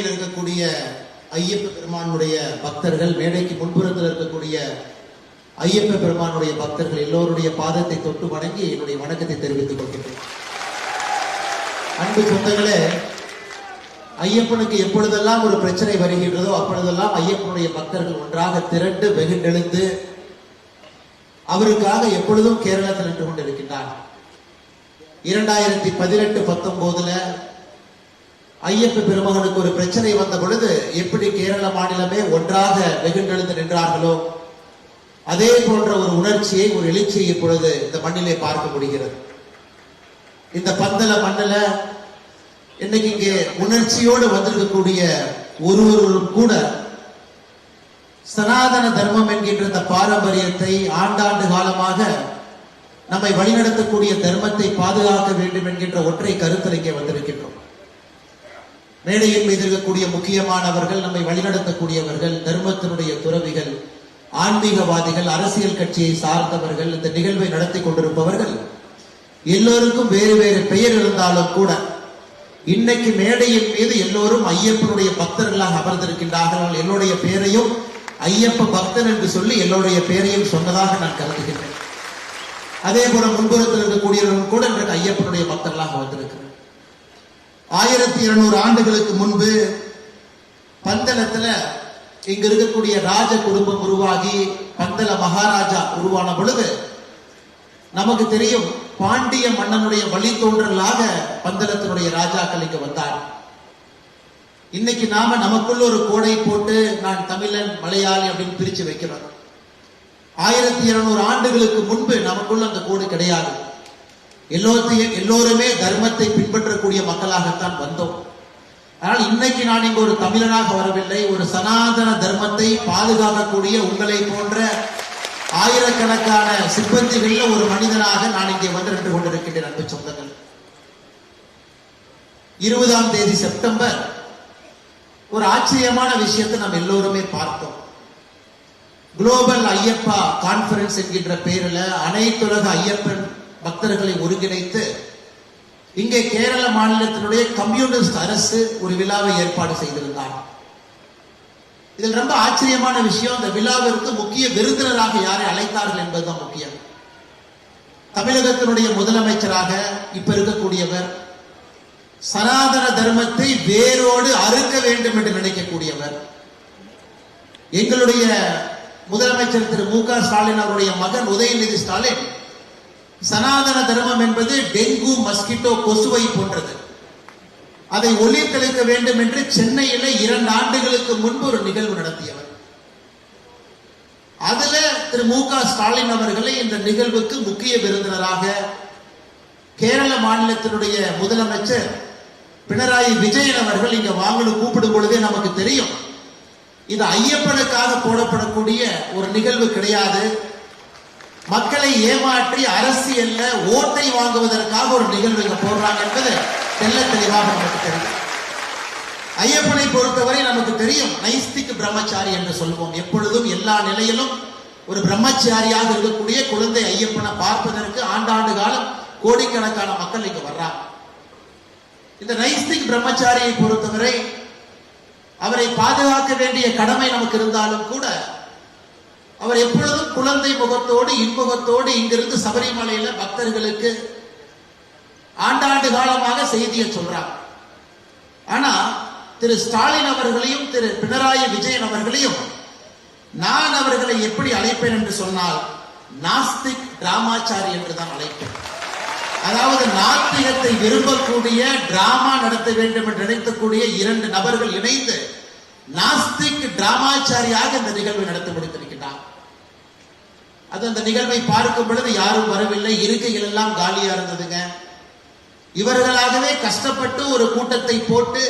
இருக்கக்கூடிய ஐயப்ப பெருமானுடைய பக்தர்கள், மேடைக்கு முன்புறத்தில் இருக்கக்கூடிய ஐயப்ப பெருமானுடைய பக்தர்கள் எல்லோருடைய பாதத்தை தொட்டு வணங்கி என்னுடைய வணக்கத்தை தெரிவித்துக் கொள்கிறேன். அன்பு சொந்தங்களே, ஐயப்பனுக்கு எப்பொழுதெல்லாம் ஒரு பிரச்சனை வருகின்றதோ அப்பொழுதெல்லாம் ஐயப்பனுடைய பக்தர்கள் ஒன்றாக திரண்டு வெகுண்டெழுந்து அவருக்காக எப்பொழுதும் கேரளத்தில் நின்று கொண்டிருக்கின்றார். 2018-19 ஐயப்ப பெருமகனுக்கு ஒரு பிரச்சனை வந்த பொழுது எப்படி கேரள மாநிலமே ஒன்றாக வெகுண்டெழுந்து நின்றார்களோ அதே போன்ற ஒரு உணர்ச்சியை, ஒரு எழுச்சியை இப்பொழுது இந்த மண்ணிலே பார்க்க முடிகிறது. இந்த பந்தல மண்ணில இன்னைக்கு இங்கே உணர்ச்சியோடு வந்திருக்கக்கூடிய ஒருவரும் கூட சனாதன தர்மம் என்கின்ற இந்த பாரம்பரியத்தை, ஆண்டாண்டு காலமாக நம்மை வழிநடத்தக்கூடிய தர்மத்தை பாதுகாக்க வேண்டும் என்கின்ற ஒற்றை கருத்தில் இங்கே வந்திருக்கின்றோம். மேடையின் மீது இருக்கக்கூடிய முக்கியமானவர்கள், நம்மை வழிநடத்தக்கூடியவர்கள், தர்மத்தினுடைய துறவிகள், ஆன்மீகவாதிகள், அரசியல் கட்சியை சார்ந்தவர்கள், இந்த நிகழ்வை நடத்தி கொண்டிருப்பவர்கள் எல்லோருக்கும் வேறு வேறு பெயர் இருந்தாலும் கூட இன்னைக்கு மேடையின் மீது எல்லோரும் ஐயப்பனுடைய பக்தர்களாக அமர்ந்திருக்கின்றார்கள். என்னுடைய பெயரையும் ஐயப்ப பக்தன் என்று சொல்லி எல்லோருடைய பெயரையும் சொன்னதாக நான் கருதுகின்றேன். அதே போல முன்புறத்தில் இருக்கக்கூடியவர்கள் கூட இன்றைக்கு ஐயப்பனுடைய பக்தர்களாக வந்திருக்கிறார். 1200 ஆண்டுகளுக்கு முன்பு பந்தலத்துல இங்க இருக்கக்கூடிய ராஜ குடும்பம் உருவாகி பந்தல மகாராஜா உருவான பொழுது நமக்கு தெரியும், பாண்டிய மன்னனுடைய வழித்தோன்றலாக பந்தலத்தினுடைய ராஜாக்கள் இங்க வந்தார். இன்னைக்கு நாம நமக்குள்ள ஒரு கோடை போட்டு நான் தமிழன், மலையாளி அப்படின்னு பிரிச்சு வைக்கிறோம். 1200 ஆண்டுகளுக்கு முன்பு நமக்குள்ள அந்த கோடு கிடையாது. எல்லோருமே தர்மத்தை பின்பற்றக்கூடிய மக்களாகத்தான் வந்தோம். ஆனால் இன்னைக்கு நான் இங்கு ஒரு தமிழனாக வரவில்லை, ஒரு சனாதன தர்மத்தை பாதுகாக்கக்கூடிய உங்களை போன்ற ஆயிரக்கணக்கான சிப்பந்திகள்ல ஒரு மனிதனாக நான் இங்கே வந்து நின்று கொண்டிருக்கின்றேன். அன்பு சொந்தங்கள், 20ஆம் தேதி செப்டம்பர் ஒரு ஆச்சரியமான விஷயத்தை நாம் எல்லோருமே பார்த்தோம். குளோபல் ஐயப்பா கான்பரன்ஸ் என்கின்ற பெயரில் அனைத்துலக ஐயப்பன் பக்தர்களை ஒருங்கிணைத்து இங்கே கேரள மாநிலத்தினுடைய கம்யூனிஸ்ட் அரசு ஒரு விழாவை ஏற்பாடு செய்திருந்தார். இதில் ரொம்ப ஆச்சரியமான விஷயம், இந்த விழாவிற்கு முக்கிய விருந்தினராக யாரை அழைத்தார்கள் என்பதுதான் முக்கியம். தமிழகத்தினுடைய முதலமைச்சராக இப்ப இருக்கக்கூடியவர், சனாதன தர்மத்தை வேரோடு அறுக்க வேண்டும் என்று நினைக்கக்கூடியவர், எங்களுடைய முதலமைச்சர் திரு மு க ஸ்டாலின் அவருடைய மகன் உதயநிதி ஸ்டாலின் சனாதன தர்மம் என்பது டெங்கு, மஸ்கிட்டோ, கொசுவை போன்றது, அதை ஒழித்தளிக்க வேண்டும் என்று சென்னையில 2 ஆண்டுகளுக்கு முன்பு ஒரு நிகழ்வு நடத்தியவர். அதுல திரு மு க ஸ்டாலின் அவர்களை இந்த நிகழ்வுக்கு முக்கிய விருந்தினராக கேரள மாநிலத்தினுடைய முதலமைச்சர் பினராயி விஜயன் அவர்கள் இங்க வாங்கணும் கூப்பிடும் பொழுதே நமக்கு தெரியும், இது ஐயப்பனுக்காக போடப்படக்கூடிய ஒரு நிகழ்வு கிடையாது, மக்களை ஏமாற்றி அரசியல்ல ஓட்டை வாங்குவதற்காக ஒரு நிகழ்வு இங்க போடுறாங்க என்பது தெல்ல தெளிவாக நமக்கு தெரியும். ஐயப்பனை பொறுத்தவரை நமக்கு தெரியும், நைஸ்திக் பிரம்மச்சாரி என்று சொல்வோம். எப்பொழுதும் எல்லா நிலையிலும் ஒரு பிரம்மச்சாரியாக இருக்கக்கூடிய குழந்தை ஐயப்பனை பார்ப்பதற்கு ஆண்டாண்டு காலம் கோடிக்கணக்கான மக்கள் இங்க வர்றாங்க. இந்த நைஸ்திக் பிரம்மச்சாரியை பொறுத்தவரை அவரை பாதுகாக்க வேண்டிய கடமை நமக்கு இருந்தாலும் கூட அவர் எப்பொழுதும் குழந்தை முகத்தோடு, இன்முகத்தோடு இங்கிருந்து சபரிமலையில பக்தர்களுக்கு ஆண்டாண்டு காலமாக செய்தியை சொல்றார். ஆனா திரு ஸ்டாலின் அவர்களையும் திரு பினராயி விஜயன் அவர்களையும் நான் அவர்களை எப்படி அழைப்பேன் என்று சொன்னால், நாஸ்திக் டிராமாச்சாரி என்றுதான் அழைப்பேன். அதாவது நாத்திகத்தை விரும்பக்கூடிய, டிராமா நடத்த வேண்டும் என்று நினைக்கக்கூடிய 2 நபர்கள் இணைந்து நாஸ்திக் டிராமாச்சாரியாக இந்த நிகழ்வை நடத்தி முடித்திருக்கிறார். அது அந்த நிகழ்வை பார்க்கும் பொழுது யாரும் வரவில்லை, இருக்கைகள் எல்லாம் காலியா இருந்ததுங்க. இவர்களாகவே கஷ்டப்பட்டு ஒரு கூட்டத்தை போட்டு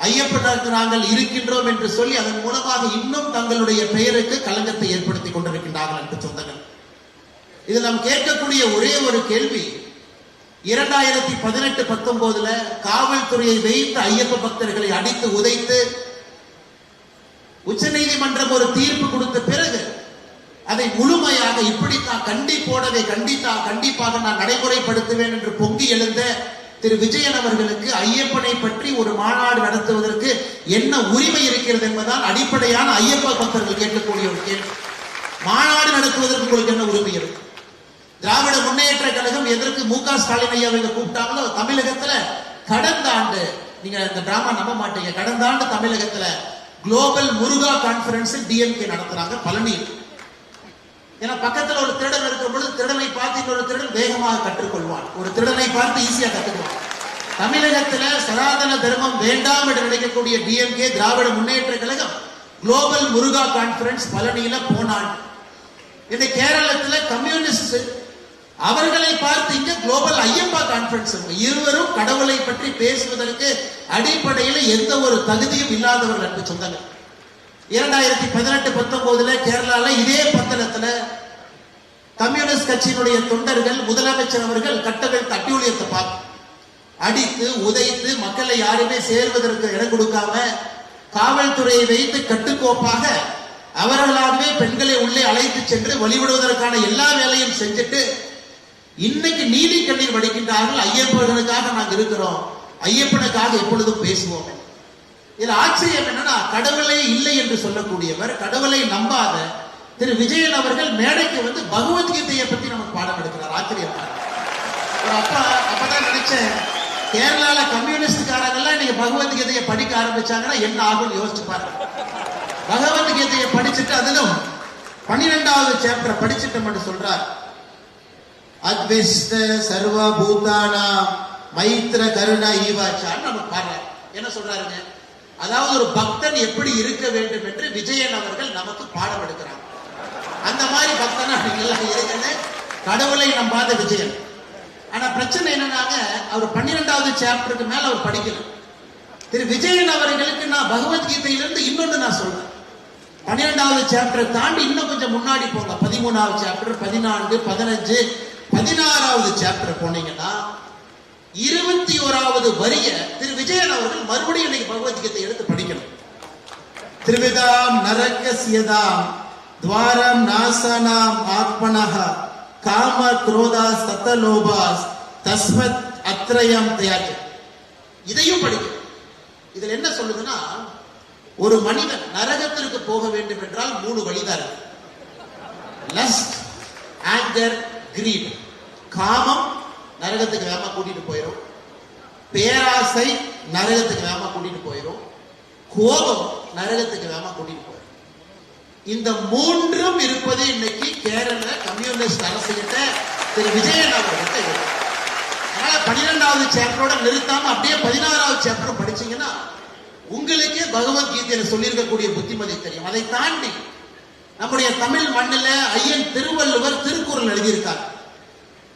ஐயப்பனுக்கு நாங்கள் இருக்கின்றோம் என்று சொல்லி அதன் மூலமாக இன்னும் தங்களுடைய பெயருக்கு களங்கத்தை ஏற்படுத்திக் கொண்டிருக்கின்றார்கள். என்று சொந்தங்கள், இதில் நாம் கேட்கக்கூடிய ஒரே ஒரு கேள்வி, 2018-19 காவல்துறையை வைத்து ஐயப்ப பக்தர்களை அடித்து உதைத்து உச்ச நீதிமன்றம் ஒரு தீர்ப்பு கொடுத்த பிறகு அதை முழுமையாக இப்படித்தான் கண்டிப்பாக நான் நடைமுறைப்படுத்துவேன் என்று பொங்கி எழுந்த திரு விஜயன் அவர்களுக்கு ஐயப்பனை பற்றி ஒரு மாநாடு நடத்துவதற்கு என்ன உரிமை இருக்கிறது என்பதால் அடிப்படையான ஐயப்ப பக்தர்கள் கேட்கக்கூடிய ஒரு கேள்வி. மாநாடு நடத்துவதற்கு உங்களுக்கு என்ன உரிமை இருக்கு? திராவிட முன்னேற்ற கழகம் எதற்கு மு.க. ஸ்டாலின் ஐயா அவங்க கூப்பிட்டாங்களோ, தமிழகத்துல கடந்த ஆண்டு, நீங்க இந்த டிராமா நம்ப மாட்டீங்க, கடந்த ஆண்டு தமிழகத்துல குளோபல் முருகா கான்ஃபரன்ஸ் டிஎம்கே நடத்துறாங்க பழனியில். ஏன்னா பக்கத்துல ஒரு திருடன் இருக்கும் பொழுது திருடனை பார்த்து இன்னொரு திருடன் வேகமாக கற்றுக்கொள்வான், ஒரு திருடனை பார்த்து ஈஸியா கற்றுக்குவான். தமிழகத்துல சனாதன தர்மம் வேண்டாம் என்று நினைக்கக்கூடிய டிஎம்கே திராவிட முன்னேற்ற கழகம் குளோபல் முருகா கான்ஃபரன்ஸ் பழனியில போனான். இந்த கேரளத்துல கம்யூனிஸ்ட் அவர்களை பார்த்து இங்க குளோபல் ஐயப்பா கான்ஃபரன்ஸ். இருவரும் கடவுளை பற்றி பேசுவதற்கு அடிப்படையில் எந்த ஒரு தகுதியும் இல்லாதவர்கள் என்று சொன்னாங்க. 2018-19 கேரளால இதே பந்தளத்துல கம்யூனிஸ்ட் கட்சியினுடைய தொண்டர்கள் முதலமைச்சர் அவர்கள் கட்டவிழ்த்த அட்டூழியத்தை பார்த்து அடித்து உதைத்து மக்களை யாருமே சேர்வதற்கு இடம் கொடுக்காம காவல்துறையை வைத்து கட்டுக்கோப்பாக அவர்களாகவே பெண்களை உள்ளே அழைத்து சென்று வழிவிடுவதற்கான எல்லா வேலையும் செஞ்சுட்டு இன்னைக்கு நீதி கண்ணீர் வடிக்கின்றார்கள். ஐயப்பனுக்காக நாங்கள் இருக்கிறோம், ஐயப்பனுக்காக எப்பொழுதும் பேசுவோம். இதுல ஆச்சரியம் என்னன்னா, கடவுளே இல்லை என்று சொல்லக்கூடியவர், கடவுளை நம்பாத திரு விஜயன் அவர்கள் மேடைக்கு வந்து பகவத்கீதையை பத்தி நமக்கு பாடம் எடுக்கிறார். ஆச்சரியமா ஒரு அப்பதான் நினைச்சேன், கேரளால கம்யூனிஸ்ட்காரங்கெல்லாம் இன்னைக்கு பகவத்கீதையை படிக்க ஆரம்பிச்சாங்கன்னா என்ன ஆகும் யோசிச்சு பாருங்க. பகவத்கீதையை படிச்சுட்டு அதிலும் 12வது சாப்டர் படிச்சுட்டு மட்டும் சொல்றார், அத்விஷ்ட சர்வ பூதானா மைத்ர கருணா ஈவாச்சான்னு நமக்கு பாருங்க என்ன சொல்றாருங்க. அதாவது ஒரு பக்தன் எப்படி இருக்க வேண்டும் என்று விஜயன் அவர்கள் நமக்கு பாடம் எடுக்கிறாங்க. அந்த மாதிரி பக்தனா இருக்குன்னு கடவுளை நம்பாத விஜயன். ஆனா பிரச்சனை என்னன்னாங்க, அவர் 12வது சாப்டருக்கு மேல அவர் படிக்கல. திரு விஜயன் அவர்களுக்கு நான் பகவத்கீதையிலிருந்து இன்னொன்று நான் சொல்றேன். 12வது சாப்டரை தாண்டி இன்னும் கொஞ்சம் முன்னாடி போங்க, 13வது சாப்டர், 14, 15, 16வது சாப்டர் போனீங்கன்னா 21வது வரிய திரு விஜயன் அவர்கள் மறுபடியும் இன்னைக்கு பகவத்கீதை எடுத்து படிக்கணும். திரிவிதாம் நரகஸ்யதாம் துவாரம் நாசனாம் ஆத்மனஹ காம குரோதா சதலோபாஸ் தஸ்மத் அத்ரயம் தயாஜ. இதையும் படிக்கணும். இதுல என்ன சொல்லுதுன்னா, ஒரு மனிதன் நரகத்திற்கு போக வேண்டும் என்றால் 3 வழிதான் இருக்கு. Lust, anger, greed. காமம் நரகத்துக்கு வேகமா கூட்டிட்டு போயிடும், பேராசை நரகத்துக்கு வேகமா கூட்டிட்டு போயிடும், கோபம் நரகத்துக்கு வேகமா கூட்டிட்டு போயிடும். இந்த 3ம் இருப்பது இன்னைக்கு கேரள கம்யூனிஸ்ட் அரசு கிட்ட திரு விஜயன் அவர்கிட்ட இருக்கு. அதனால 12வது சாப்டரோட நிறுத்தாம அப்படியே 16வது சாப்டர் படிச்சீங்கன்னா உங்களுக்கே பகவத்கீதையில சொல்லியிருக்கக்கூடிய புத்திமதி தெரியும். அதை தாண்டி நம்முடைய தமிழ் மண்ணில் ஐயன் திருவள்ளுவர் திருக்குறள் எழுதியிருக்கார்.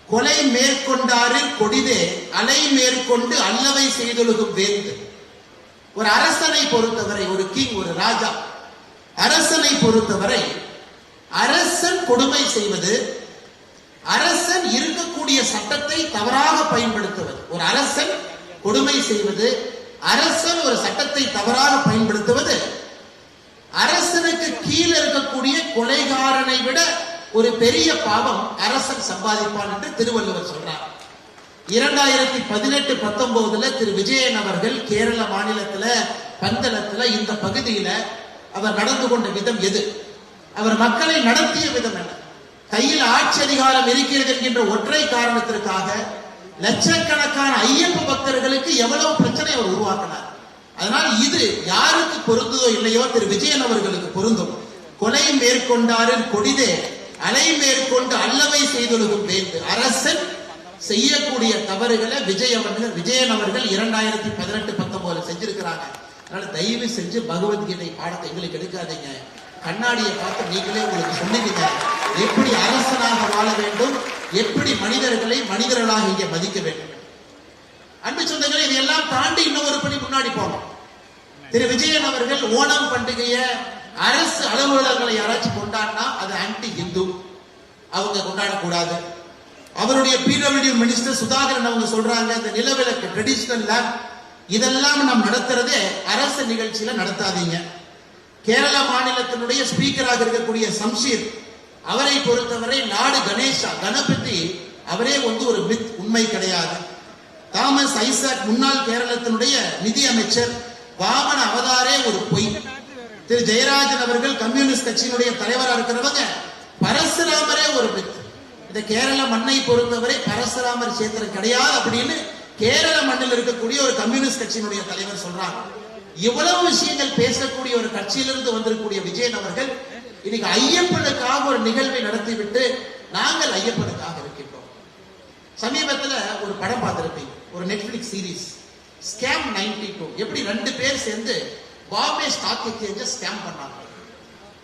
கொலை மேற்கொண்டாரு கொடிதே அலை மேற்கொண்டு அல்லவை செய்தொழுகும் வேந்து. ஒரு அரசனை பொறுத்தவரை, ஒரு கிங், ஒரு ராஜா, அரசனை பொறுத்தவரை அரசன் கொடுமை செய்வது, அரசன் இருக்கக்கூடிய சட்டத்தை தவறாக பயன்படுத்துவது. ஒரு அரசன் கொடுமை செய்வது, அரசன் ஒரு சட்டத்தை தவறாக பயன்படுத்துவது அரசனுக்கு கீழே இருக்கக்கூடிய கொலைகாரனை விட ஒரு பெரிய பாவம் அரசன் சம்பாதிப்பான் என்று திருவள்ளுவர் சொல்றார். 2018-19 திரு விஜயன் அவர்கள் கேரள மாநிலத்துல பந்தளத்துல இந்த பகுதியில அவர் நடந்து கொண்ட விதம் எது, அவர் மக்களை நடத்திய விதம் என்ன, கையில் ஆட்சி அதிகாரம் இருக்கிறது என்கின்ற ஒற்றை காரணத்திற்காக லட்சக்கணக்கான ஐயப்ப பக்தர்களுக்கு எவ்வளவு பிரச்சனை அவர் உருவாக்கினார். அதனால் இது யாருக்கு பொருந்ததோ இல்லையோ திரு விஜயன் அவர்களுக்கு பொருந்தும். கொலை மேற்கொண்டாரின் கொடிதே அலை மேற்கொண்டு அல்லவை செய்தொழுகும் வேந்து. அரசன் செய்யக்கூடிய தவறுகளை விஜயன் அவர்கள் 2018-19 செஞ்சிருக்கிறாங்க. அதனால தயவு செஞ்சு பகவத்கீதை பாடத்தை எங்களுக்கு எடுக்காதீங்க. கண்ணாடியை பார்த்து நீங்களே உங்களுக்கு சொல்லுவீங்க எப்படி அரசனாக வாழ வேண்டும், எப்படி மனிதர்களை மனிதர்களாக இங்கே மதிக்க வேண்டும். அன்பு சொந்தங்களே, இதையெல்லாம் தாண்டி இன்னொரு படி முன்னாடி போனோம். திரு விஜயன் அவர்கள் ஓணம் பண்டிகையை அரசு அலுவலகங்களை யாராச்சும் கொண்டாடினா அது ஆன்டி இந்து, அவங்க கொண்டாடக்கூடாது. அவருடைய பிடபிள்யூ மினிஸ்டர் சுதாகரன் அவங்க சொல்றாங்க, இந்த நிலவிலக்கு ட்ரெடிஷனல் லேப் இதெல்லாம் நாம் நடத்துறதே அரசு நிகழ்ச்சியில நடத்தாதீங்க. கேரள மாநிலத்தினுடைய ஸ்பீக்கராக இருக்கக்கூடிய சம்ஷீர் அவரை பொறுத்தவரை நாடு கணேசா கணபதி அவரே ஒரு மித், உண்மை கிடையாது. தாமஸ் ஐசக் முன்னாள் கேரளத்தினுடைய நிதி அமைச்சர், வாமன அவதாரே ஒரு பொய். திரு ஜெயராஜன் அவர்கள் கம்யூனிஸ்ட் கட்சியினுடைய தலைவராக இருக்கிறவங்க பரசுராமரே ஒரு மித்து. இந்த கேரள மண்ணை பொறுத்தவரை பரசுராமர் சேத்திரம் கிடையாது அப்படின்னு கேரள மண்ணில் இருக்கக்கூடிய ஒரு கம்யூனிஸ்ட் கட்சியினுடைய தலைவர் சொல்றாங்க. இவ்வளவு விஷயங்கள் பேசக்கூடிய ஒரு கட்சியிலிருந்து வந்திருக்கக்கூடிய விஜயன் அவர்கள் இன்னைக்கு ஐயப்பனுக்காக ஒரு நிகழ்வை நடத்திவிட்டு நாங்கள் ஐயப்பனுக்காக இருக்கின்றோம். சமீபத்தில் ஒரு படம் பார்த்திருப்பீங்க, ஒரு நெட்ஃபிளிக்ஸ் சீரீஸ் ஸ்கேம் 92. எப்படி 2 பேர் சேர்ந்து பாம்பே ஸ்டாக் எக்ஸ்சேஞ்ச ஸ்கேம் பண்ணாங்க.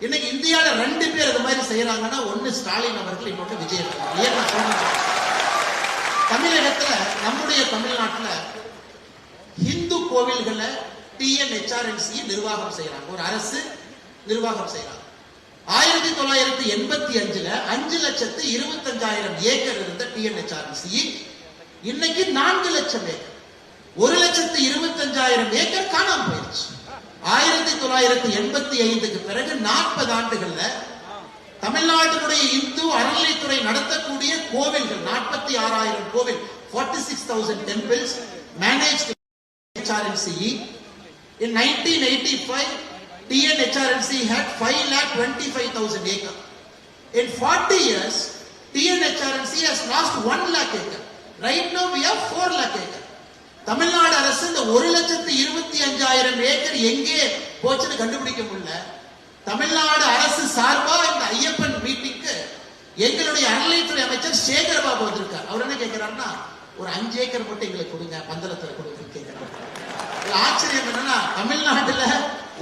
இன்னைக்கு இந்தியாவில 2 பேர் இது மாதிரி செய்யறாங்கன்னா, ஒன்னு ஸ்டாலின் அவர்கள், இன்னொன்று விஜயன் அவர்கள். தமிழகத்துல, நம்முடைய தமிழ்நாட்டுல இந்து கோவில்களை TNHRNC நிர்வாகம் செய்யறாங்க, ஒரு அரசு நிர்வாகம் செய்யறாங்க. 1985ல 5,25,000 ஏக்கர் இருந்த TNHRNC இன்னைக்கு 4 லட்சம் ஏக்கர், 1,25,000 ஏக்கர் காணாம போயிடுச்சு. 1985க்கு பிறகு 40 ஆண்டுகள்ல தமிழ்நாட்டினுடைய இந்து அறநிலைத்துறை நடத்தக்கூடிய கோவில்கள் 46,000 கோவில், 46,000 temples managed TNHRNC. In 1985, TNHRNC had 5,25,000 acres. In 40 years, TNHRNC has lost 1 lakh acre. Right now we have 4 lakh acre. Tamil Nadu அரசு இந்த 1,25,000 ஏக்கர் எங்கே போச்சுன்னு கண்டுபிடிக்க முடியல. தமிழ்நாடு அரசு சார்பா இந்த ஐயப்பன் மீட்டிங்க்கு எங்களுடைய அறநிலைத்துறை அமைச்சர் சேகர் பாபு வந்திருக்கார். அவர் என்ன கேட்கிறாருன்னா, ஒரு 5 ஏக்கர் மட்டும் எங்களுக்கு கொடுங்க, பந்தளத்துல கொடுங்க கேட்கிறாங்க. ஆச்சரியம் என்னன்னா, தமிழ்நாட்டுல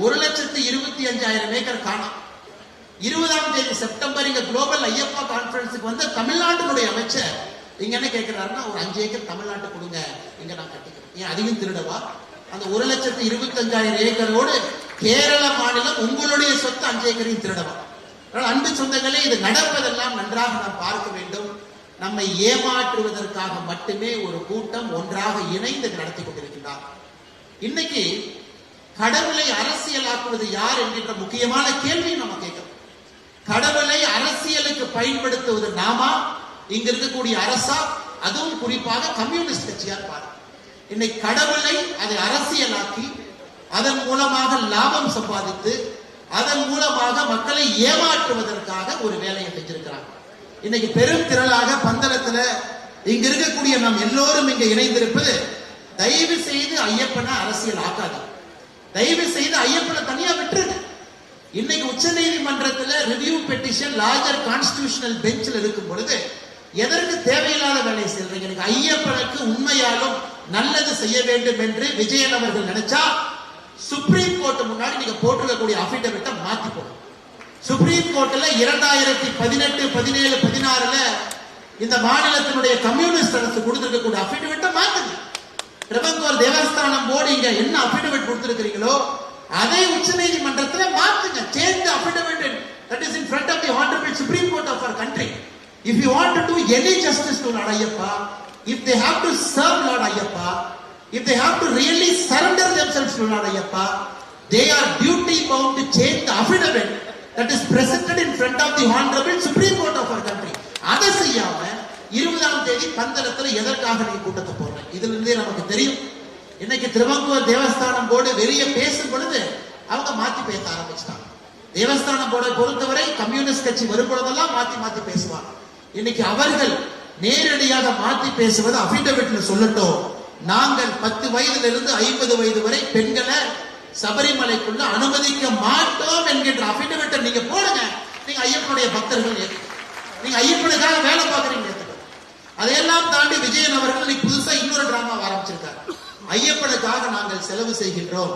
1,25,000 ஏக்கர் காணும். 20ஆம் தேதி செப்டம்பர் இங்க குளோபல் ஐயப்பா கான்பரன்ஸுக்கு வந்த தமிழ்நாட்டினுடைய அமைச்சர் இங்க என்ன கேட்கிறாருன்னா, ஒரு 5 ஏக்கர் தமிழ்நாட்டு கொடுங்க, இங்க நான் கட்டிக்கிறேன். ஏன் அதிகம் திருடவா? அந்த 1,25,000 ஏக்கரோடு கேரள மாநிலம் உங்களுடைய சொத்து 5 ஏக்கரையும் திருடவா? அன்பு சொந்தங்களே, இது நடப்பதெல்லாம் நன்றாக நாம் பார்க்க வேண்டும். நம்மை ஏமாற்றுவதற்காக மட்டுமே ஒரு கூட்டம் ஒன்றாக இணைந்து நடத்தி கொண்டிருக்கிறார். இன்னைக்கு கடவுளை அரசியலாக்குவது யார் என்கின்ற முக்கியமான கேள்வி நம்ம கேட்கிறோம். கடவுளை அரசியலுக்கு பயன்படுத்துவது நாமா, இங்க இருக்கக்கூடிய அரசா, அதுவும் குறிப்பாக கம்யூனிஸ்ட் கட்சியார் பாரு. இன்னைக்கு கடவுளை அதை அரசியலாக்கி அதன் மூலமாக லாபம் சம்பாதித்து அதன் மூலமாக மக்களை ஏமாற்றுவதற்காக ஒரு வேலையை செஞ்சிருக்கிறாங்க. இன்னைக்கு பெரும் திரளாக பந்தளத்துல இங்க இருக்கக்கூடிய நாம் எல்லோரும் இங்க இணைந்திருப்பது, தயவு செய்து ஐயப்பனை அரசியல் ஆக்காது, தயவு செய்து ஐயப்பனை தனியா விட்டுருங்க. இன்னைக்கு உச்ச நீதிமன்றத்தில் ரிவ்யூ பெட்டிஷன் லார்ஜர் கான்ஸ்டிடியூஷனல் பெஞ்சில் இருக்கும் பொழுது எதற்கு தேவையில்லாத வேலையை செய்யறீங்க? எனக்கு ஐயப்பனுக்கு உண்மையாலும் நல்லது செய்ய வேண்டும் என்று விஜயன் அவர்கள் நினைச்சா சுப்ரீம் கோர்ட் முன்னாடி நீங்க போட்டிருக்கக்கூடிய அபிடவிட்டை மாத்தி போடும். சுப்ரீம் கோர்ட்ல 2018, 17, 16ல இந்த மாநிலத்தினுடைய கம்யூனிஸ்ட் அரசு கொடுத்திருக்கக்கூடிய அபிடவிட்டை மாத்துங்க. திருவங்கூர் தேவஸ்தானம் போர்டு இங்க என்ன அபிடவிட் கொடுத்திருக்கிறீங்களோ அதை உச்ச நீதிமன்றத்தில் மாத்துங்க. Change the affidavit that is in front of the honorable Supreme Court of our country. If you want to do any justice to Lord Ayyappa, if they have to serve Lord Ayyappa, if they have to really surrender themselves to Lord Ayyappa, they are duty bound to change the affidavit that is presented in front of the honorable Supreme Court of our country. அதை செய்யாம 20ஆம் தேதி பந்தளத்துல எதற்காக நீங்க கூட்டத்தை போடுறேன்? இதுல இருந்தே நமக்கு தெரியும். இன்னைக்கு திருவங்கூர் தேவஸ்தானம் போர்டு வெளியே பேசும் பொழுது அவங்க மாத்தி பேச ஆரம்பிச்சிட்டாங்க. தேவஸ்தானம் போர்டை பொறுத்தவரை கம்யூனிஸ்ட் கட்சி வரும் பொழுதெல்லாம் மாத்தி பேசுவாங்க. இன்னைக்கு அவர்கள் நேரடியாக மாத்தி பேசுவது அபிடவிட்ல சொல்லட்டும், நாங்கள் 10 வயதிலிருந்து 50 வயது வரை பெண்களை சபரிமலைக்குள்ள அனுமதிக்க மாட்டோம் என்கின்ற அபிடவிட்டை நீங்க போடுங்க. நீங்க ஐயப்பனுடைய பக்தர்கள், நீங்க ஐயப்பனுக்காக வேலை பார்க்கறீங்க. அதையெல்லாம் தாண்டி விஜயன் அவர்கள் இன்னைக்கு புதுசா இன்னொரு டிராமா ஆரம்பிச்சிருக்காரு. ஐயப்பனுக்காக நாங்கள் செலவு செய்கின்றோம்,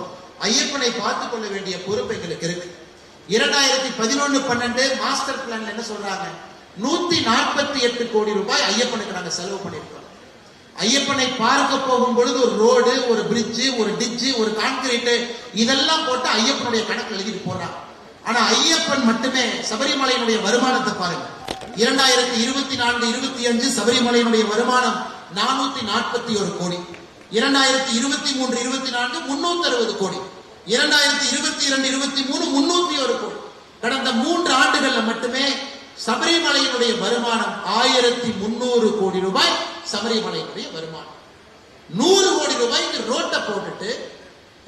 ஐயப்பனை பார்த்துக் கொள்ள வேண்டிய பொறுப்பு எங்களுக்கு இருக்கு. 2011-12 மாஸ்டர் பிளான்ல என்ன சொல்றாங்க? 148 கோடி ரூபாய் ஐயப்பனுக்கு நாங்க செலவு பண்ணிருக்கோம். ஐயப்பனை பார்க்க போகும் பொழுது ஒரு ரோடு, ஒரு பிரிட்ஜ், ஒரு டிட்ஜ், ஒரு கான்கிரீட் இதெல்லாம் போட்டு ஐயப்பனுடைய கணக்கு எழுதிட்டு போறாங்க. ஆனா ஐயப்பன் மட்டுமே சபரிமலையினுடைய வருமானத்தை பாருங்க. 2024-25 சபரிமலையினுடைய வருமானம் 441 கோடி, 2023-24 360 கோடி, 2022-23 301 கோடி. கடந்த 3 ஆண்டுகள்ல மட்டுமே சபரிமலையினுடைய வருமானம் 1300 கோடி ரூபாய். சபரிமலையினுடைய வருமானம் 100 கோடி ரூபாய்க்கு ரோட்டை போட்டுட்டு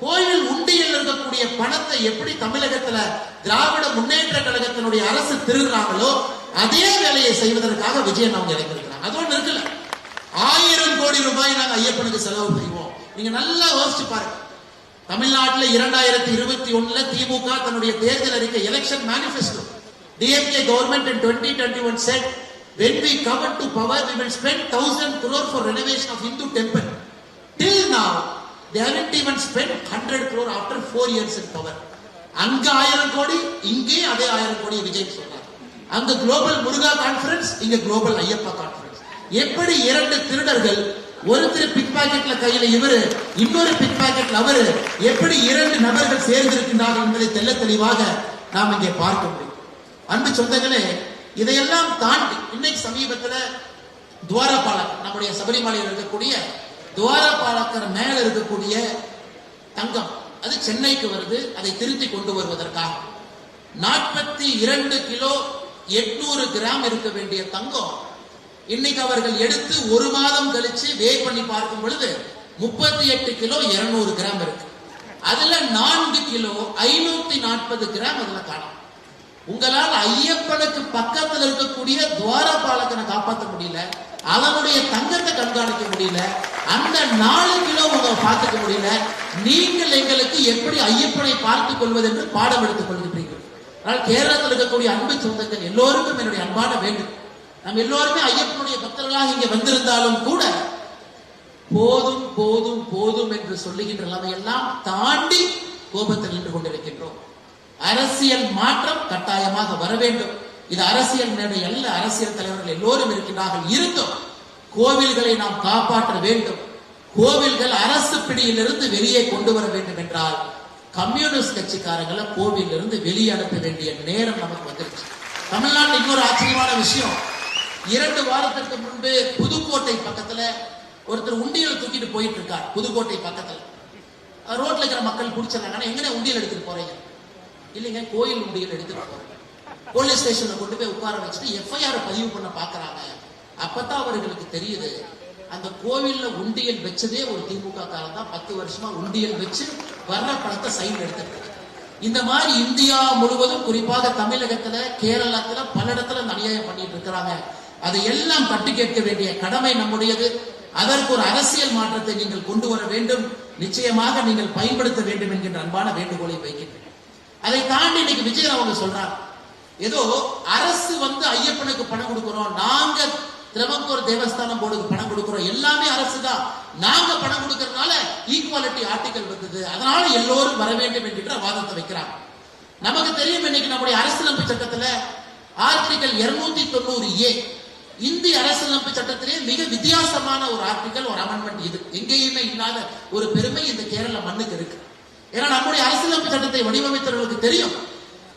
கோயில் உண்டியல் இருக்கக்கூடிய பணத்தை எப்படி தமிழகத்துல திராவிட முன்னேற்ற கழகத்தினுடைய அரசு திருடுறாங்களோ அதே வேலையை செய்வதற்காக விஜயன் அவங்க இறங்கிருக்கிறாங்க. அது ஒண்ணு இருக்குல்ல, 1000 கோடி ரூபாய் நாங்க ஐயப்பனுக்கு செலவு செய்வோம். நீங்க நல்லா யோசிச்சு பாருங்க. தமிழ்நாட்டில் 2021 திமுக தன்னுடைய தேர்தல் அறிக்கை election manifesto DMK government in 2021 said when we come to power we will spend 1000 crore for renovation of Hindu temple. Till now they haven't even spent 100 crore after 4 years in power. அங்க 1000 கோடி, இங்கே அதே 1000 கோடி விஜய் சொன்னார். அங்க global முருகா conference, இங்க global Ayyappa conference. எப்படி இரண்டு திருடர்கள், ஒருத்தர் பிக் பாக்கெட்ல கையில இவரு, இன்னொரு பிக் பாக்கெட்ல அவரு, எப்படி இரண்டு நபர்கள் சேர்ந்திருக்கின்றார்கள் என்பதை தெள்ள தெளிவாக நாம் இங்கே பார்க்க முடியும். அன்பு சொந்தங்களே, இதையெல்லாம் தாண்டி இன்னைக்கு சமீபத்தில் துவாரபாலகர், நம்முடைய சபரிமலையில் இருக்கக்கூடிய துவாரபாலகர் மேல இருக்கக்கூடிய தங்கம் அது சென்னைக்கு வருது. அதை திருத்தி கொண்டு வருவதற்காக 42 கிலோ 800 கிராம் இருக்க வேண்டிய தங்கம் இன்னைக்கு அவர்கள் எடுத்து ஒரு மாதம் கழிச்சு வே பண்ணி பார்க்கும் பொழுது 38 கிலோ 200 கிராம் இருக்கு. அதுல 4 கிலோ 540 கிராம் அதுல காணும். உங்களால் ஐயப்பனுக்கு பக்கத்தில் இருக்கக்கூடிய துவாரபாலகனை காப்பாற்ற முடியல, அவனுடைய தங்கத்தை கண்காணிக்க முடியல, அந்த 4 கிலோ உங்க பார்த்துக்க முடியல. நீங்கள் எங்களுக்கு எப்படி ஐயப்பனை பார்த்துக் கொள்வது என்று பாடம் எடுத்துக் கொள்கிறீர்கள். ஆனால் கேரளத்தில் இருக்கக்கூடிய அன்பு சொந்தங்கள் எல்லோருக்கும் என்னுடைய அன்பான வேண்டும். நாம் எல்லோருமே ஐயப்பனுடைய பக்தர்களாக இங்கே வந்திருந்தாலும் கூட போதும் போதும் போதும் என்று சொல்லுகின்ற நிலைமையெல்லாம் தாண்டி கோபத்தில் நின்று கொண்டிருக்கின்றோம். அரசியல் மாற்றம் கட்டாயமாக வர வேண்டும். இது அரசியல் மேடை அல்ல, அரசியல் தலைவர்கள் எல்லோரும் இருக்கின்றார்கள். இருந்தும் கோவில்களை நாம் காப்பாற்ற வேண்டும். கோவில்கள் அரசு பிடியிலிருந்து வெளியே கொண்டு வர வேண்டும் என்றால் கம்யூனிஸ்ட் கட்சிக்காரங்களை கோவிலிருந்து வெளியே அனுப்ப வேண்டிய நேரம் நமக்கு வந்துருச்சு. தமிழ்நாட்டில் இன்னொரு ஆச்சரியமான விஷயம், 2 வாரத்திற்கு முன்பு புதுக்கோட்டை பக்கத்துல ஒருத்தர் உண்டியல் தூக்கிட்டு போயிட்டு இருக்கார். புதுக்கோட்டை பக்கத்துல ரோட்ல இருக்கிற மக்கள் பிடிச்சிருக்காங்க, எங்கனே உண்டியல் எடுத்துட்டு போறீங்க? இல்லைங்க, கோயில் உண்டியல் எடுத்துட்டு போறேன். போலீஸ் ஸ்டேஷன்ல கொண்டு போய் உட்கார வச்சுட்டு FIR பதிவு பண்ண பாக்குறாங்க. அப்பதான் அவர்களுக்கு தெரியுது, அந்த கோவில்ல உண்டியல் வச்சதே ஒரு திமுக காலம் தான். 10 வருஷமா உண்டியல் வச்சு வர்ற பணத்தை சைன் எடுத்துட்டு. இந்த மாதிரி இந்தியா முழுவதும், குறிப்பாக தமிழகத்துல, கேரளத்துல பல இடத்துல அநியாயம் பண்ணிட்டு இருக்கிறாங்க. அதை எல்லாம் தட்டி கேட்க வேண்டிய கடமை நம்முடையது. அதற்கு ஒரு அரசியல் மாற்றத்தை நீங்கள் கொண்டு வர வேண்டும். நிச்சயமாக நீங்கள் பயன்படுத்த வேண்டும் என்கின்ற அன்பான வேண்டுகோளை வைக்கின்றேன். அதை தாண்டி இன்னைக்கு விஜயன் அவங்க சொல்றாங்க, ஏதோ அரசு ஐயப்பனுக்கு பணம் கொடுக்கிறோம், நாங்க திருவங்கூர் தேவஸ்தானம் போர்டுக்கு பணம் கொடுக்கிறோம், எல்லாமே அரசு தான், நாங்க பணம் கொடுக்கறதுனால ஈக்குவாலிட்டி ஆர்டிகல் வந்தது, அதனால எல்லோரும் வர வேண்டும் என்கின்ற வாதத்தை வைக்கிறாங்க. நமக்கு தெரியும், இன்னைக்கு நம்முடைய அரசியலமைப்பு சட்டத்துல ஆர்டிகல் 290A இந்திய அரசியலமைப்பு சட்டத்திலே மிக வித்தியாசமான ஒரு ஆர்டிகல், ஒரு அமெண்ட்மெண்ட். இது எங்கேயுமே இல்லாத ஒரு பெருமை இந்த கேரள மண்ணுக்கு இருக்கு. ஏன்னா நம்முடைய அரசியலமைப்பு சட்டத்தை வடிவமைத்தவர்களுக்கு தெரியும்,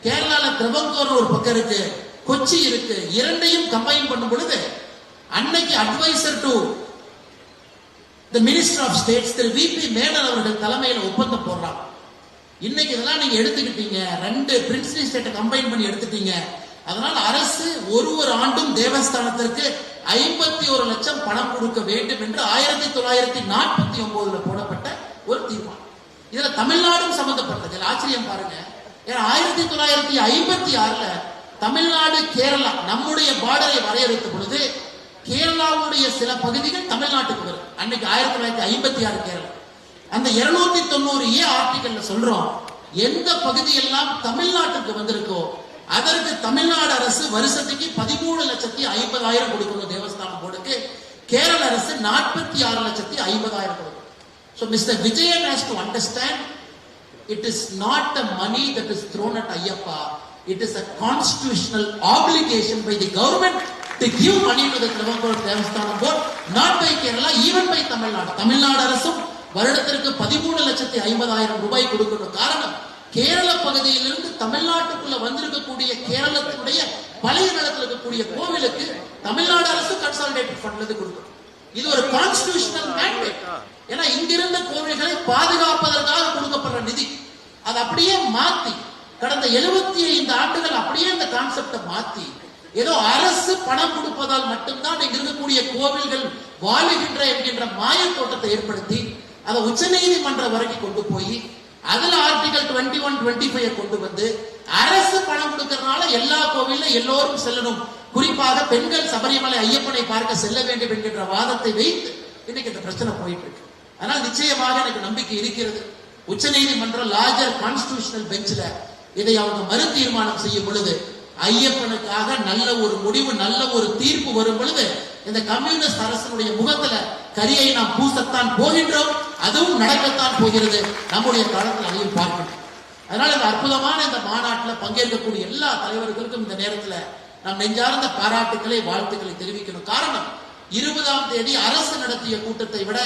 கேரளால திருவங்கூர் ஒரு பக்கம் இருக்கு, கொச்சி இருக்கு, இரண்டையும் கம்பைன் பண்ணும் பொழுது அன்னைக்கு advisor to the minister of states திரு VP மேனன் அவர்கள் தலைமையில் ஒப்பந்தம் போடுறாங்க. இன்னைக்கு இதெல்லாம் நீங்க எடுத்துக்கிட்டீங்க, 2 பிரின்சிபல் ஸ்டேட்டை கம்பைன் பண்ணி எடுத்துட்டீங்க. அதனால அரசு ஒரு ஆண்டும் தேவஸ்தானத்திற்கு 51 லட்சம் பணம் கொடுக்க வேண்டும் என்று 1949 போடப்பட்ட ஒரு தீர்மானம். இதுல தமிழ்நாடும் சம்பந்தப்பட்டது. ஆச்சரியம் பாருங்க, 1956 தமிழ்நாடு கேரளா நம்முடைய பார்டரை வரையறுத்த பொழுது கேரளாவுடைய சில பகுதிகள் தமிழ்நாட்டுக்கு வரும். அன்னைக்கு 1956 கேரளா. அந்த 290A ஆர்டிகல்ல சொல்றோம், எந்த பகுதியெல்லாம் தமிழ்நாட்டுக்கு வந்திருக்கோ அதற்கு தமிழ்நாடு அரசு வருஷத்துக்கு 13,50,000 கொடுக்கணும் தேவஸ்தானம் போர்டுக்கு. கேரள அரசு 46,50,000 கொடுக்கும். So Mr. Vijayan has to understand, it is not the money that is thrown at Ayyappa, it is a constitutional obligation by the government to give money to the Travancore Devasthanam Board, not by Kerala, even by Tamil Nadu. Tamil Nadu அரசும் வருடத்திற்கு 13,50,000 ரூபாய் கொடுக்கணும். காரணம், கேரள பகுதியிலிருந்து தமிழ்நாட்டுக்குள்ள வந்திருக்கக்கூடிய கேரளத்தினுடைய பழைய நிலத்தில் இருக்கக்கூடிய கோவிலுக்கு தமிழ்நாடு அரசு கன்சாலிடேட்டட் ஃபண்ட்ல இருந்து கொடுக்கணும். இது ஒரு கான்ஸ்டிடியூஷனல் மேண்டேட். ஏன்னா இங்கிருந்த கோவில்களை பாதுகாப்பதற்காக கொடுக்கப்படுற நிதி, அதை அப்படியே மாத்தி கடந்த 75 ஆண்டுகள் அப்படியே இந்த கான்செப்டை மாத்தி ஏதோ அரசு பணம் கொடுப்பதால் மட்டும்தான் இங்க இருக்கக்கூடிய கோவில்கள் வாழுகின்ற என்கின்ற மாயத் தோட்டத்தை ஏற்படுத்தி அதை உச்ச நீதிமன்றம் வரைக்கும் கொண்டு போய் அதுல ஆர்டிகல் 21, 25 கொண்டு வந்து அரசு பணம் கொடுக்கறதுனால எல்லா கோவில்ல எல்லோரும் செல்லணும், குறிப்பாக பெண்கள் சபரிமலை ஐயப்பனை பார்க்க செல்ல வேண்டும் என்கின்ற வாதத்தை வைத்து இன்னைக்கு இந்த பிரச்சனை போயிட்டு இருக்கு. ஆனால் நிச்சயமாக எனக்கு நம்பிக்கை இருக்கிறது, உச்ச நீதிமன்றம் லார்ஜர் கான்ஸ்டிடியூஷனல் பெஞ்சில இதை அவங்க மறு தீர்மானம் செய்யும் பொழுது ஐயப்பனுக்காக நல்ல ஒரு முடிவு, நல்ல ஒரு தீர்ப்பு வரும் பொழுது இந்த கம்யூனிஸ்ட் அரசனுடைய முகத்துல கரியை நாம் பூசத்தான் போகின்றோம், அதுவும் நடக்கத்தான் போகிறது. நம்முடைய காலத்தில் அதையும் பார்க்கணும். அதனால இந்த அற்புதமான இந்த மாநாட்டில் பங்கேற்கக்கூடிய எல்லா தலைவர்களுக்கும் இந்த நேரத்தில் நாம் நெஞ்சார்ந்த பாராட்டுக்களை, வாழ்த்துக்களை தெரிவிக்கணும். காரணம், 20ஆம் தேதி அரசு நடத்திய கூட்டத்தை விட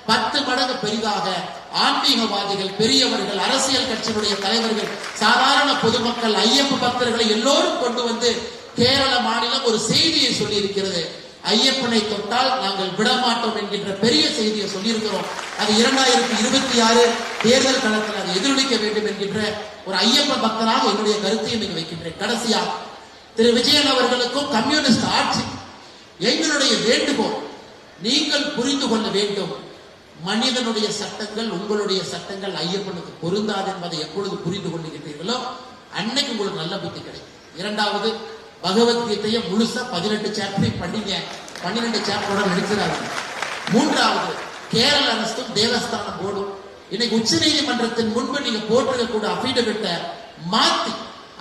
10 மடங்கு பெரிதாக ஆன்மீகவாதிகள், பெரியவர்கள், அரசியல் கட்சியினுடைய தலைவர்கள், சாதாரண பொதுமக்கள், ஐயப்ப பக்தர்களை எல்லோரும் கொண்டு வந்து கேரள மாநிலம் ஒரு செய்தியை சொல்லி இருக்கிறது. ஐயப்பனை தொட்டால் நாங்கள் விடமாட்டோம் என்கின்ற பெரிய செய்தியை சொல்லியிருக்கிறோம். அது 2026 தேர்தல் களத்தில் அதை எதிரொலிக்க வேண்டும் என்கின்ற ஒரு ஐயப்ப பக்தராக என்னுடைய கருத்தையும் இங்கு வைக்கின்றேன். கடைசியா திரு விஜயன் அவர்களுக்கும் கம்யூனிஸ்ட் ஆட்சி எங்களுடைய வேண்டுகோள், நீங்கள் புரிந்து கொள்ள வேண்டும், மனிதனுடைய சட்டங்கள், உங்களுடைய சட்டங்கள் ஐயப்பனுக்கு பொருந்தாது என்பதை எப்பொழுது புரிந்து கொள்ளுகின்றீர்களோ அன்னைக்கு உங்களுக்கு நல்ல புத்தி கிடைக்கும். இரண்டாவது, பகவத்கீதையை முழுசா 18 சாப்டர் படிங்க, 12 சாப்டரோட நடிக்கிறாங்க. மூன்றாவது, கேரள அரசும் தேவஸ்தானம் போர்டும் இன்னைக்கு உச்ச நீதிமன்றத்தின் முன்பு நீங்க போட்டிருக்கக்கூடிய அபிடவிட்டை மாத்தி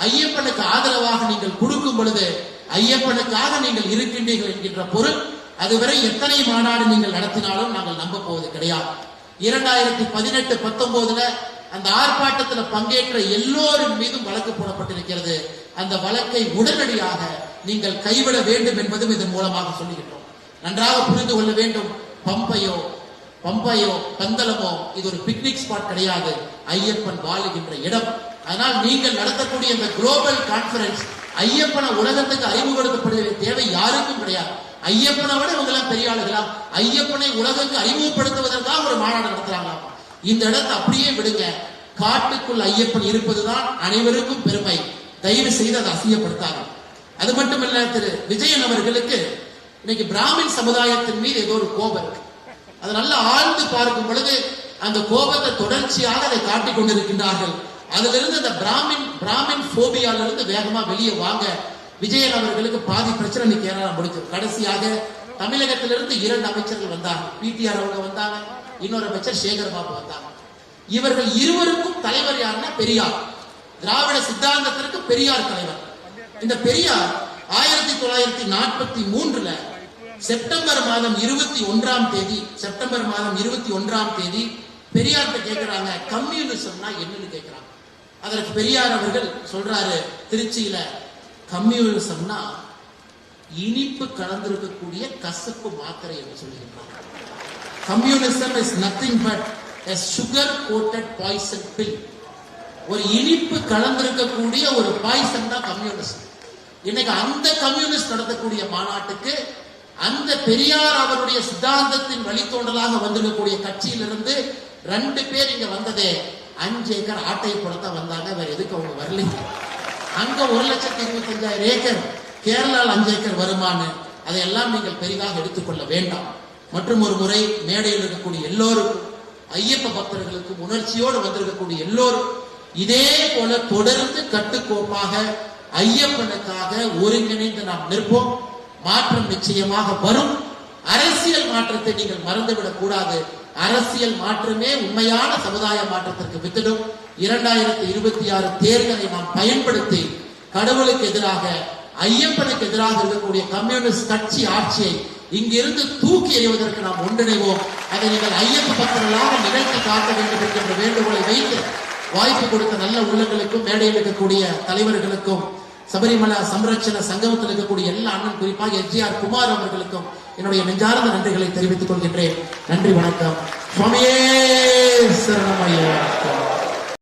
ஐயப்பனுக்கு ஆதரவாக நீங்கள் கொடுக்கும் பொழுது ஐயப்பனுக்காக நீங்கள் இருக்கின்றீர்கள் என்கின்ற பொருள். அதுவரை எத்தனை மாநாடு நீங்கள் நடத்தினாலும் நாங்கள் நம்ப போவது கிடையாது. 2018, 19 அந்த ஆர்ப்பாட்டத்தில் பங்கேற்ற எல்லோரின் மீதும் வழக்கு போடப்பட்டிருக்கிறது. அந்த வழக்கை உடனடியாக நீங்கள் கைவிட வேண்டும் என்பதும் இதன் மூலமாக சொல்லுகின்றோம். நன்றாக புரிந்து கொள்ள வேண்டும், பம்பையோ பந்தளமோ இது ஒரு பிக்னிக் ஸ்பாட் கிடையாது, ஐயப்பன் வாழுகின்ற இடம். அதனால் நீங்கள் நடத்தக்கூடிய இந்த குளோபல் கான்பரன்ஸ் ஐயப்பனை உலகத்துக்கு அறிமுகப்படுத்தப்படுகிற தேவை யாருக்கும் கிடையாது. ஐயப்பனை விட இவங்க எல்லாம் பெரிய ஆளுகளா? ஐயப்பனை உலகுக்கு அறிமுகப்படுத்துவதற்காக ஒரு மாநாடு நடத்துறாங்களாம். இந்த இடத்தை அப்படியே விடுங்க. காட்டுக்குள் ஐயப்பன் இருப்பதுதான் அனைவருக்கும் பெருமை. தயவு செய்து அதை அசியப்படுத்தாங்க. அது மட்டுமல்ல, திரு விஜயன் அவர்களுக்கு இன்னைக்கு பிராமின் சமுதாயத்தின் மீது ஏதோ ஒரு கோபம் இருக்கு. அதை நல்லா ஆழ்ந்து பார்க்கும் பொழுது அந்த கோபத்தை தொடர்ச்சியாக அதை காட்டிக் கொண்டிருக்கின்றார்கள். அதுல இருந்து அந்த பிராமின் போபியால இருந்து வேகமா வெளியே வாங்க. விஜயன் அவர்களுக்கு பாதி பிரச்சனை கேரளா முடிச்சது. கடைசியாக தமிழகத்திலிருந்து 2 அமைச்சர்கள் வந்தாங்க. பிடிஆர் அவங்க வந்தாங்க, இன்னொரு அமைச்சர் சேகர் பாபு வந்தாங்க. இவர்கள் இருவருக்கும் தலைவர் யாருன்னா பெரியார். திராவிட சித்தாந்தத்திற்கு பெரியார் தலைவர். இந்த பெரியார் 1943 செப்டம்பர் மாதம் 21ஆம் தேதி பெரியார்கிட்ட கேட்கிறாங்க, கம்யூனிசம்னா என்னன்னு கேட்கிறாங்க. அதற்கு பெரியார் அவர்கள் சொல்றாரு, திருச்சியில கம்யூனிசம்னா இனிப்பு கலந்திருக்கக்கூடிய கசப்பு மாத்திரை என்று சொல்லுகின்றார். Communism is nothing but a sugar coated poison pill. ஒரு இனிப்பு கலந்திருக்கக்கூடிய ஒரு பாய்சன் தான் கம்யூனிஸ்ட். இன்னைக்கு அந்த கம்யூனிஸ்ட் நடத்தக்கூடிய மாநாட்டுக்கு அந்த பெரியார் அவருடைய சித்தாந்தத்தின் வழித்தோன்றலாக வந்திருக்கக்கூடிய கட்சியிலிருந்து 2 பேர் இங்க வந்ததே 5 ஏக்கர் ஆட்டை படத்தான் வந்தாங்க. வேற எதுக்கு அவங்க வரல? அங்க 1,25,000 ஏக்கர், கேரளாவில் 5 ஏக்கர் வருமானு. அதையெல்லாம் நீங்கள் பெரிதாக எடுத்துக்கொள்ள வேண்டாம். மற்றும் ஒரு முறை மேடையில் இருக்கக்கூடிய எல்லோரும், ஐயப்ப பக்தர்களுக்கும் உணர்ச்சியோடு வந்திருக்கக்கூடிய எல்லோரும் இதே போல தொடர்ந்து கட்டுக்கோப்பாக ஐயப்பனுக்காக ஒருங்கிணைந்து நாம் நிற்போம். மாற்றம் நிச்சயமாக வரும். அரசியல் மாற்றத்தை நீங்கள் மறந்துவிடக் கூடாது. அரசியல் மாற்றமே உண்மையான சமுதாய மாற்றத்திற்கு வித்திடும். 2026 தேர்தலை நாம் பயன்படுத்தி கடவுளுக்கு எதிராக, ஐயப்பனுக்கு எதிராக இருக்கக்கூடிய கம்யூனிஸ்ட் கட்சி ஆட்சியை இங்கிருந்து தூக்கி எறிவதற்கு நாம் ஒன்றிணைவோம். அதை நீங்கள் ஐயப்ப பக்தர்களாக நிகழ்த்தி காட்ட வேண்டும் என்கின்ற வேண்டுகோளை வைத்து வாய்ப்பு கொடுத்த நல்ல உள்ளங்களுக்கும், மேடையில் இருக்கக்கூடிய தலைவர்களுக்கும், சபரிமலை சம்ரட்சண சங்கமத்தில் இருக்கக்கூடிய எல்லா அண்ணன், குறிப்பாக எஸ்ஜிஆர் குமார் அவர்களுக்கும் என்னுடைய நெஞ்சார்ந்த நன்றிகளை தெரிவித்துக் கொள்கின்றேன். நன்றி, வணக்கம். சுவாமியே சரணம் ஐயா.